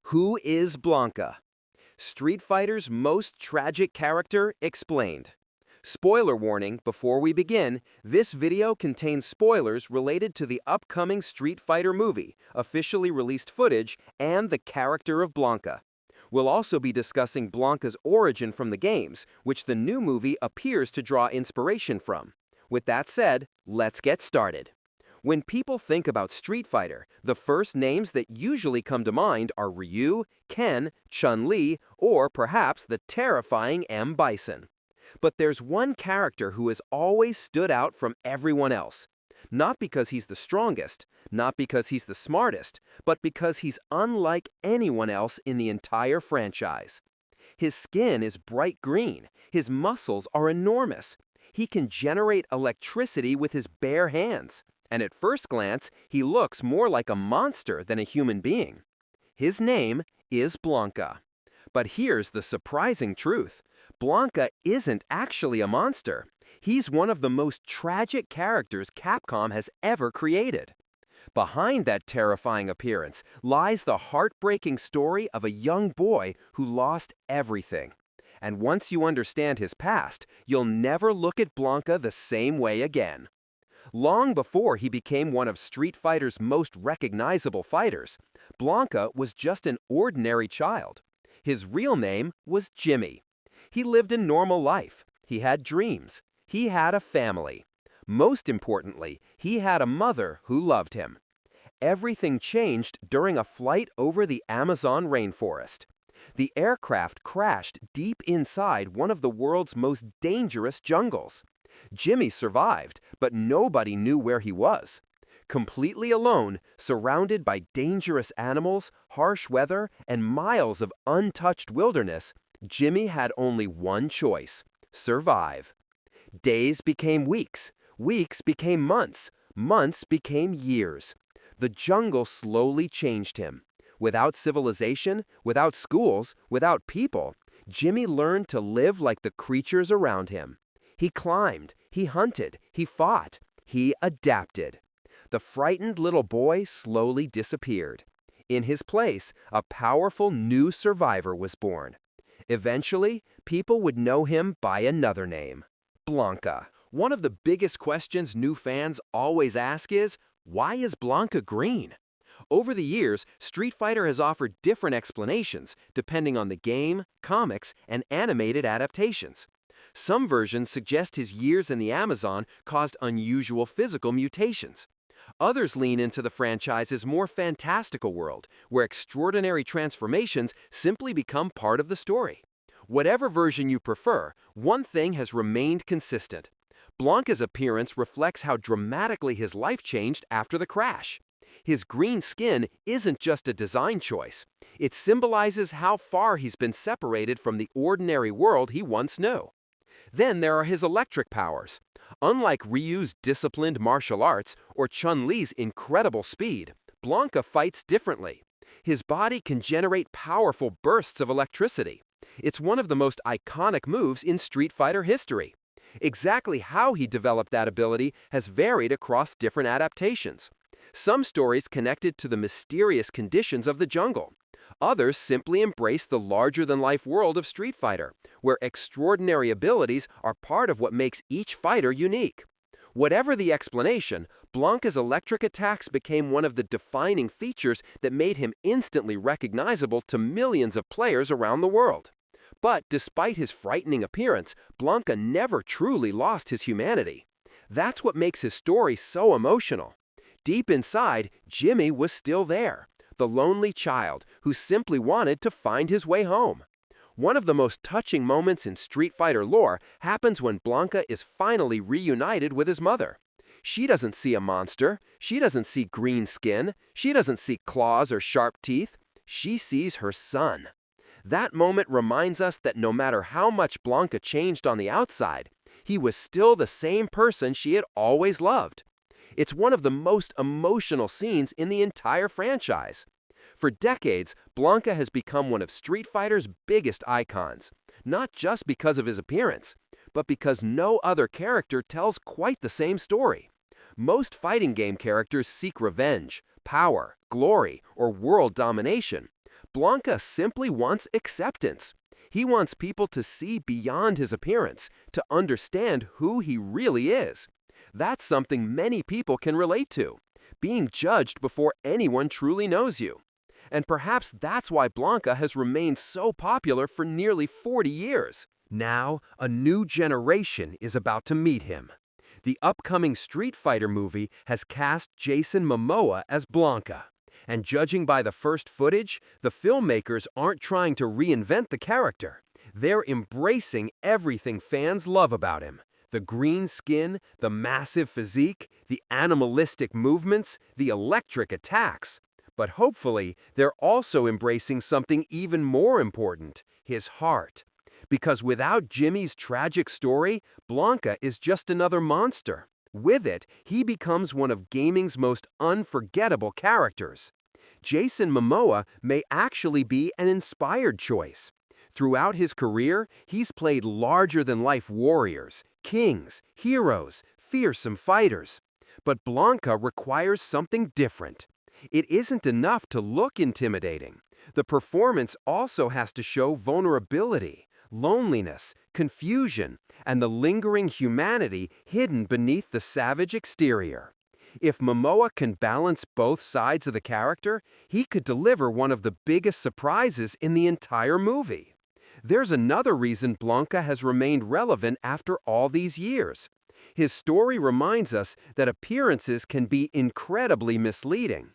Who is Blanca? Street Fighter's most tragic character explained. Spoiler warning, before we begin, this video contains spoilers related to the upcoming Street Fighter movie, officially released footage, and the character of Blanca. We'll also be discussing Blanca's origin from the games, which the new movie appears to draw inspiration from. With that said, let's get started. When people think about Street Fighter, the first names that usually come to mind are Ryu, Ken, Chun-Li, or perhaps the terrifying M. Bison. But there's one character who has always stood out from everyone else. Not because he's the strongest, not because he's the smartest, but because he's unlike anyone else in the entire franchise. His skin is bright green, his muscles are enormous. He can generate electricity with his bare hands. And at first glance, he looks more like a monster than a human being. His name is Blanka. But here's the surprising truth. Blanka isn't actually a monster. He's one of the most tragic characters Capcom has ever created. Behind that terrifying appearance lies the heartbreaking story of a young boy who lost everything. And once you understand his past, you'll never look at Blanka the same way again. Long before he became one of Street Fighter's most recognizable fighters, Blanka was just an ordinary child. His real name was Jimmy. He lived a normal life. He had dreams. He had a family. Most importantly, he had a mother who loved him. Everything changed during a flight over the Amazon rainforest. The aircraft crashed deep inside one of the world's most dangerous jungles. Jimmy survived, but nobody knew where he was. Completely alone, surrounded by dangerous animals, harsh weather, and miles of untouched wilderness, Jimmy had only one choice: survive. Days became weeks, weeks became months, months became years. The jungle slowly changed him. Without civilization, without schools, without people, Jimmy learned to live like the creatures around him. He climbed, he hunted, he fought, he adapted. The frightened little boy slowly disappeared. In his place, a powerful new survivor was born. Eventually, people would know him by another name: Blanka. One of the biggest questions new fans always ask is, why is Blanka green? Over the years, Street Fighter has offered different explanations depending on the game, comics, and animated adaptations. Some versions suggest his years in the Amazon caused unusual physical mutations. Others lean into the franchise's more fantastical world, where extraordinary transformations simply become part of the story. Whatever version you prefer, one thing has remained consistent. Blanka's appearance reflects how dramatically his life changed after the crash. His green skin isn't just a design choice. It symbolizes how far he's been separated from the ordinary world he once knew. Then there are his electric powers. Unlike Ryu's disciplined martial arts or Chun-Li's incredible speed, Blanka fights differently. His body can generate powerful bursts of electricity. It's one of the most iconic moves in Street Fighter history. Exactly how he developed that ability has varied across different adaptations. Some stories connect it to the mysterious conditions of the jungle. Others simply embrace the larger-than-life world of Street Fighter, where extraordinary abilities are part of what makes each fighter unique. Whatever the explanation, Blanka's electric attacks became one of the defining features that made him instantly recognizable to millions of players around the world. But despite his frightening appearance, Blanka never truly lost his humanity. That's what makes his story so emotional. Deep inside, Jimmy was still there, the lonely child who simply wanted to find his way home. One of the most touching moments in Street Fighter lore happens when Blanka is finally reunited with his mother. She doesn't see a monster, she doesn't see green skin, she doesn't see claws or sharp teeth. She sees her son. That moment reminds us that no matter how much Blanka changed on the outside, he was still the same person she had always loved. It's one of the most emotional scenes in the entire franchise. For decades, Blanka has become one of Street Fighter's biggest icons, not just because of his appearance, but because no other character tells quite the same story. Most fighting game characters seek revenge, power, glory, or world domination. Blanca simply wants acceptance. He wants people to see beyond his appearance, to understand who he really is. That's something many people can relate to, being judged before anyone truly knows you. And perhaps that's why Blanca has remained so popular for nearly 40 years. Now, a new generation is about to meet him. The upcoming Street Fighter movie has cast Jason Momoa as Blanca. And judging by the first footage, the filmmakers aren't trying to reinvent the character. They're embracing everything fans love about him. The green skin, the massive physique, the animalistic movements, the electric attacks. But hopefully, they're also embracing something even more important, his heart. Because without Jimmy's tragic story, Blanca is just another monster. With it, he becomes one of gaming's most unforgettable characters. Jason Momoa may actually be an inspired choice. Throughout his career, he's played larger-than-life warriors, kings, heroes, fearsome fighters. But Blanca requires something different. It isn't enough to look intimidating. The performance also has to show vulnerability, loneliness, confusion, and the lingering humanity hidden beneath the savage exterior. If Momoa can balance both sides of the character, he could deliver one of the biggest surprises in the entire movie. There's another reason Blanca has remained relevant after all these years. His story reminds us that appearances can be incredibly misleading.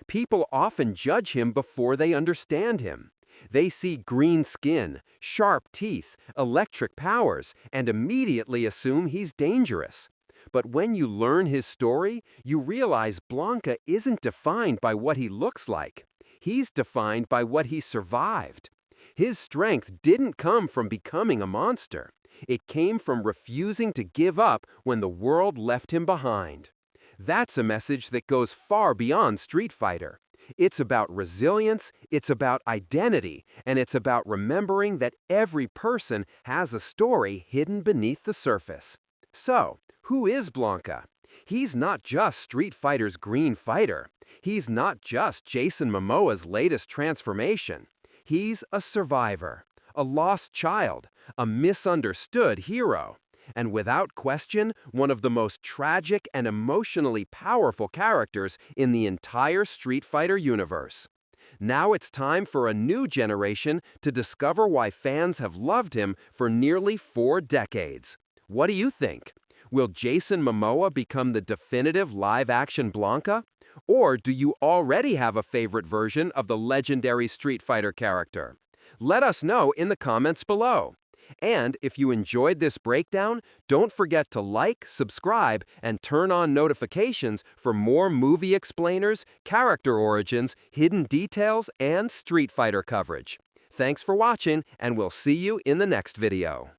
People often judge him before they understand him. They see green skin, sharp teeth, electric powers, and immediately assume he's dangerous. But when you learn his story, you realize Blanca isn't defined by what he looks like. He's defined by what he survived. His strength didn't come from becoming a monster. It came from refusing to give up when the world left him behind. That's a message that goes far beyond Street Fighter. It's about resilience, it's about identity, and it's about remembering that every person has a story hidden beneath the surface. So, who is Blanca? He's not just Street Fighter's green fighter. He's not just Jason Momoa's latest transformation. He's a survivor, a lost child, a misunderstood hero. And without question, one of the most tragic and emotionally powerful characters in the entire Street Fighter universe. Now it's time for a new generation to discover why fans have loved him for nearly 4 decades. What do you think? Will Jason Momoa become the definitive live-action Blanca? Or do you already have a favorite version of the legendary Street Fighter character? Let us know in the comments below. And if you enjoyed this breakdown, don't forget to like, subscribe, and turn on notifications for more movie explainers, character origins, hidden details, and Street Fighter coverage. Thanks for watching, and we'll see you in the next video.